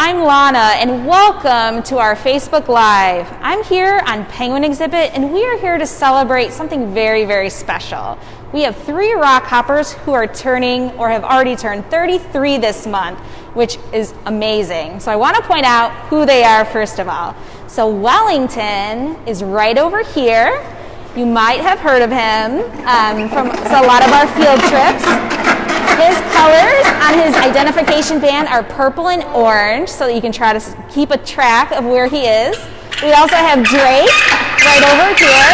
I'm Lana, and welcome to our Facebook Live. I'm here on Penguin Exhibit, and we are here to celebrate something very, very special. We have 3 rockhoppers who are turning, or have already turned 33 this month, which is amazing. So I want to point out who they are first of all. So Wellington is right over here. You might have heard of him from a lot of our field trips. His colors on his identification band are purple and orange, so that you can try to keep a track of where he is. We also have Drake right over here,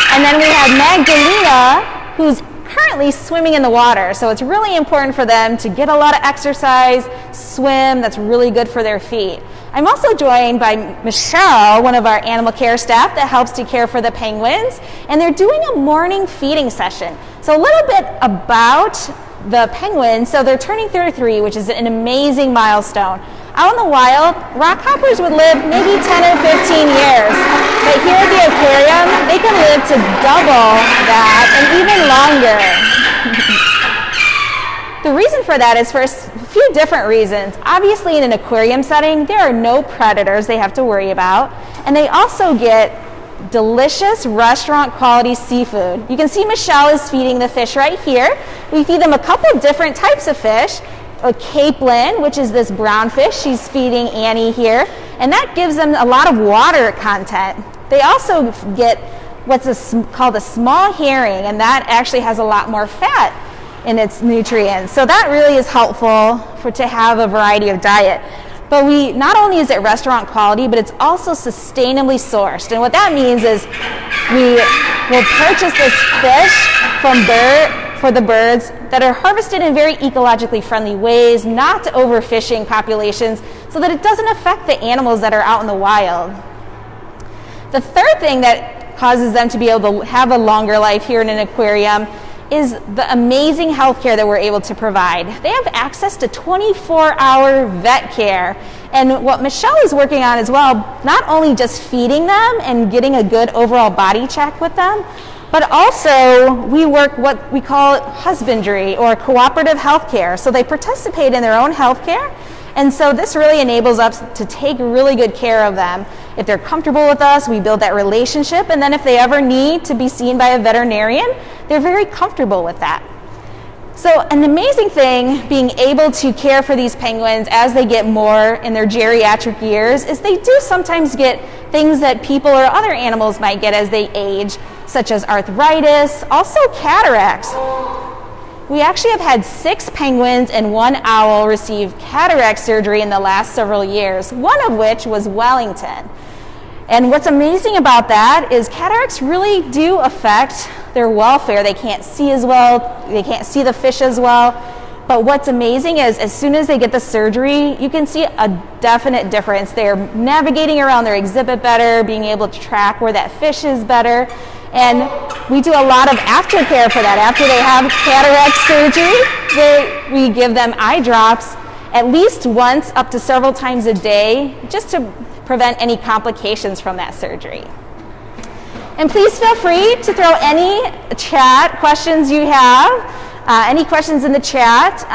and then we have Magdalena, who's currently swimming in the water. So it's really important for them to get a lot of exercise, swim. That's really good for their feet. I'm also joined by Michelle, one of our animal care staff that helps to care for the penguins, and they're doing a morning feeding session. So a little bit about the penguins. So they're turning 33, which is an amazing milestone. Out in the wild, rockhoppers would live maybe 10 or 15 years. But here at the aquarium, they can live to double that and even longer. The reason for that is for a few different reasons. Obviously, in an aquarium setting, there are no predators they have to worry about. And they also get delicious restaurant quality seafood. You can see Michelle is feeding the fish right here. We feed them a couple different types of fish. A capelin, which is this brown fish. She's feeding Annie here, and that gives them a lot of water content. They also get what's called a small herring, and that actually has a lot more fat in its nutrients. So that really is helpful to have a variety of diet. But not only is it restaurant quality, but it's also sustainably sourced. And what that means is we will purchase this fish for the birds that are harvested in very ecologically friendly ways, not overfishing populations, so that it doesn't affect the animals that are out in the wild. The third thing that causes them to be able to have a longer life here in an aquarium is the amazing health care that we're able to provide. They have access to 24-hour vet care. And what Michelle is working on as well, not only just feeding them and getting a good overall body check with them, but also we work what we call husbandry or cooperative health care. So they participate in their own health care. And so this really enables us to take really good care of them. If they're comfortable with us, we build that relationship. And then if they ever need to be seen by a veterinarian, they're very comfortable with that. So an amazing thing being able to care for these penguins as they get more in their geriatric years is they do sometimes get things that people or other animals might get as they age, such as arthritis, also cataracts. We actually have had 6 penguins and 1 owl receive cataract surgery in the last several years, one of which was Wellington. And what's amazing about that is cataracts really do affect their welfare. They can't see as well, they can't see the fish as well. But what's amazing is as soon as they get the surgery, you can see a definite difference. They're navigating around their exhibit better, being able to track where that fish is better. And we do a lot of aftercare for that. After they have cataract surgery, we give them eye drops at least once up to several times a day, just to prevent any complications from that surgery. And please feel free to throw any chat questions you have, any questions in the chat.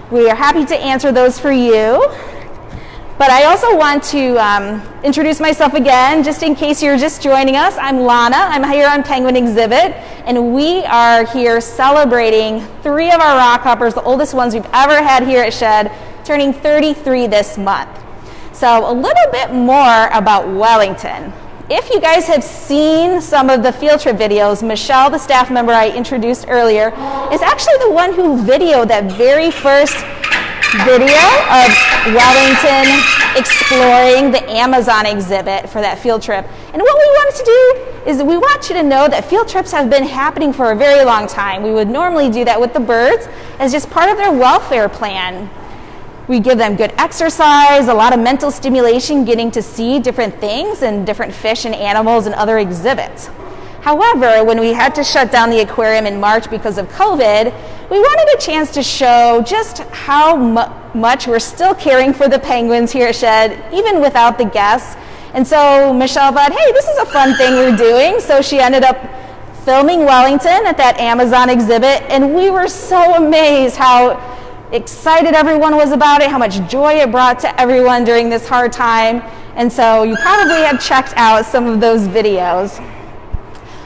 We are happy to answer those for you. But I also want to introduce myself again, just in case you're just joining us. I'm Lana. I'm here on Penguin Exhibit, and we are here celebrating 3 of our rockhoppers, the oldest ones we've ever had here at Shed, turning 33 this month. So a little bit more about Wellington. If you guys have seen some of the field trip videos, Michelle, the staff member I introduced earlier, is actually the one who videoed that very first video of Wellington exploring the Amazon exhibit for that field trip. And what we wanted to do is we want you to know that field trips have been happening for a very long time. We would normally do that with the birds as just part of their welfare plan. We give them good exercise, a lot of mental stimulation, getting to see different things and different fish and animals and other exhibits. However, when we had to shut down the aquarium in March because of COVID, we wanted a chance to show just how much we're still caring for the penguins here at Shed, even without the guests. And so Michelle thought, hey, this is a fun thing we're doing. So she ended up filming Wellington at that Amazon exhibit, and we were so amazed how excited everyone was about it, how much joy it brought to everyone during this hard time. And so you probably have checked out some of those videos.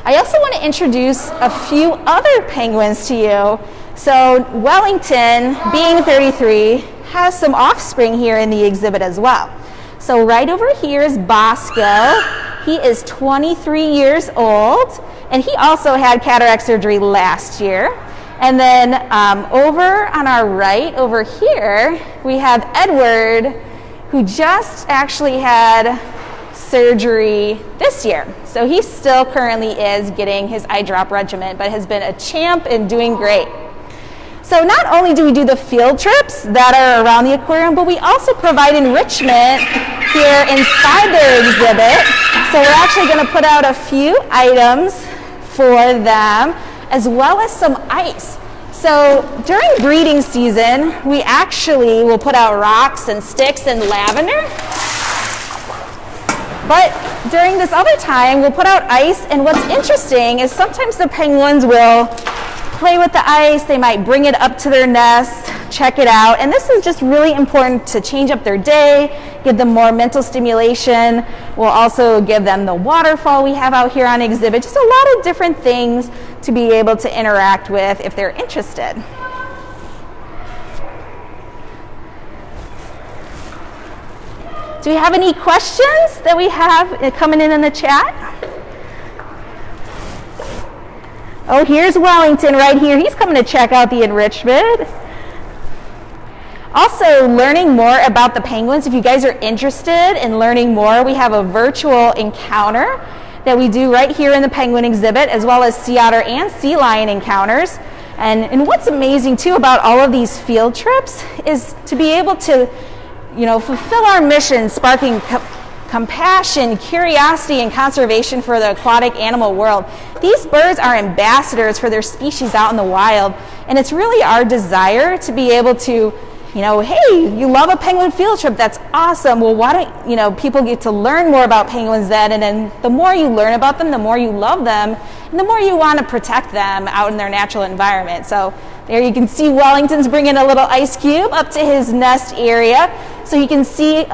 I also want to introduce a few other penguins to you. So Wellington, being 33, has some offspring here in the exhibit as well. So right over here is Bosco. He is 23 years old, and he also had cataract surgery last year. And then over on our right, over here, we have Edward, who just actually had surgery this year. So he still currently is getting his eye drop regimen, but has been a champ and doing great. So not only do we do the field trips that are around the aquarium, but we also provide enrichment here inside their exhibit. So we're actually going to put out a few items for them, as well as some ice. So during breeding season, we actually will put out rocks and sticks and lavender. But during this other time, we'll put out ice, and what's interesting is sometimes the penguins will play with the ice, they might bring it up to their nest, check it out, and this is just really important to change up their day, give them more mental stimulation. We'll also give them the waterfall we have out here on exhibit, just a lot of different things to be able to interact with if they're interested. Do we have any questions that we have coming in the chat? Oh, here's Wellington right here. He's coming to check out the enrichment. Also, learning more about the penguins. If you guys are interested in learning more, we have a virtual encounter that we do right here in the penguin exhibit, as well as sea otter and sea lion encounters. And what's amazing too about all of these field trips is to be able to, fulfill our mission, sparking compassion, curiosity, and conservation for the aquatic animal world. These birds are ambassadors for their species out in the wild, and it's really our desire to be able to, hey, you love a penguin field trip, that's awesome. Well, why don't, people get to learn more about penguins then, and then the more you learn about them, the more you love them, and the more you want to protect them out in their natural environment. So there you can see Wellington's bringing a little ice cube up to his nest area, so you can see,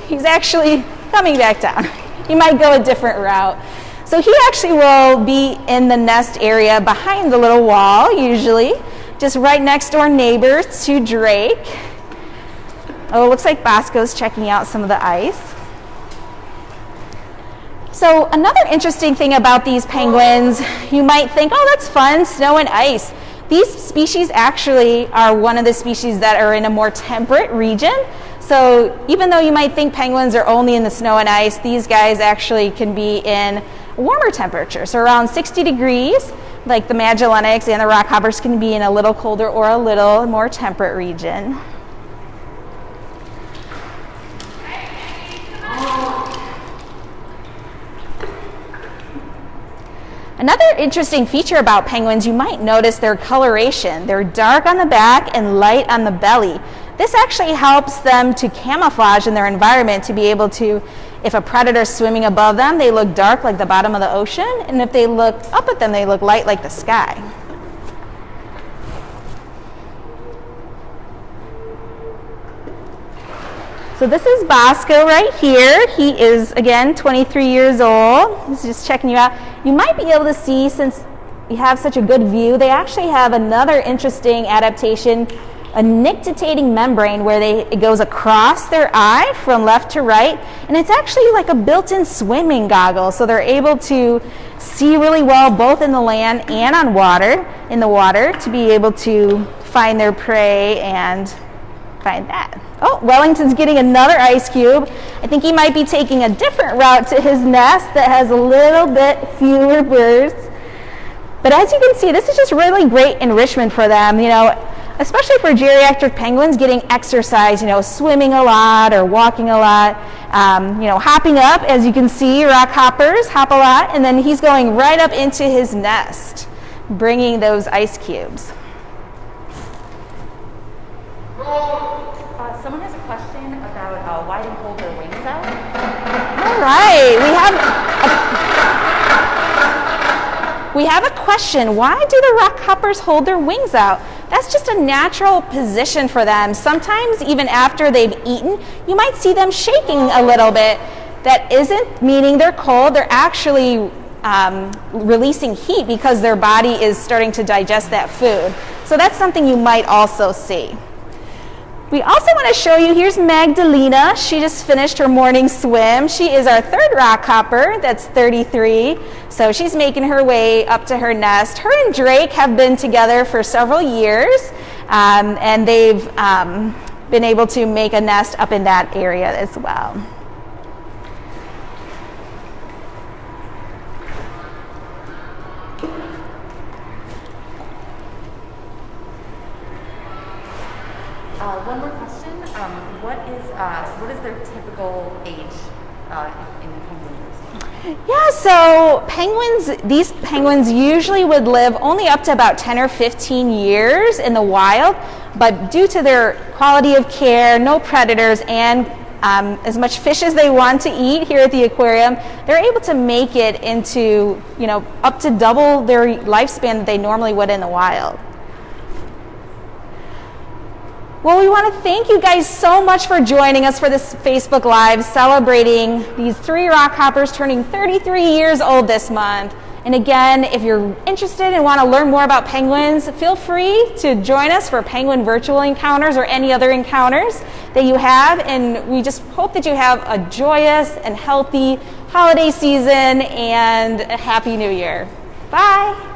he's actually coming back down. He might go a different route. So he actually will be in the nest area behind the little wall, usually, just right next door neighbors to Drake. Oh, it looks like Bosco's checking out some of the ice. So another interesting thing about these penguins, you might think, oh, that's fun, snow and ice. These species actually are one of the species that are in a more temperate region. So even though you might think penguins are only in the snow and ice, these guys actually can be in warmer temperatures. So around 60 degrees, like the Magellanics and the Rockhoppers can be in a little colder or a little more temperate region. Another interesting feature about penguins, you might notice their coloration. They're dark on the back and light on the belly. This actually helps them to camouflage in their environment, to be able to, if a predator's swimming above them, they look dark like the bottom of the ocean, and if they look up at them, they look light like the sky. So this is Bosco right here. He is, again, 23 years old. He's just checking you out. You might be able to see, since you have such a good view, they actually have another interesting adaptation, a nictitating membrane where it goes across their eye from left to right, and it's actually like a built-in swimming goggle, so they're able to see really well both in the land and in the water, to be able to find their prey and find that. Oh, Wellington's getting another ice cube. I think he might be taking a different route to his nest that has a little bit fewer birds. But as you can see, this is just really great enrichment for them, especially for geriatric penguins, getting exercise, swimming a lot or walking a lot, hopping up. As you can see, rockhoppers hop a lot, and then he's going right up into his nest, bringing those ice cubes. Someone has a question about why they hold their wings out. All right, we have we have a question. Why do the rockhoppers hold their wings out? That's just a natural position for them. Sometimes even after they've eaten, you might see them shaking a little bit. That isn't meaning they're cold. They're actually releasing heat because their body is starting to digest that food. So that's something you might also see. We also want to show you, here's Magdalena. She just finished her morning swim. She is our third rockhopper, that's 33. So she's making her way up to her nest. Her and Drake have been together for several years, and they've been able to make a nest up in that area as well. One more question. What is their typical age in penguins? Yeah, so these penguins usually would live only up to about 10 or 15 years in the wild, but due to their quality of care, no predators, and as much fish as they want to eat here at the aquarium, they're able to make it into, up to double their lifespan that they normally would in the wild. Well, we want to thank you guys so much for joining us for this Facebook Live celebrating these 3 rockhoppers turning 33 years old this month. And again, if you're interested and want to learn more about penguins, feel free to join us for penguin virtual encounters or any other encounters that you have. And we just hope that you have a joyous and healthy holiday season and a happy new year. Bye.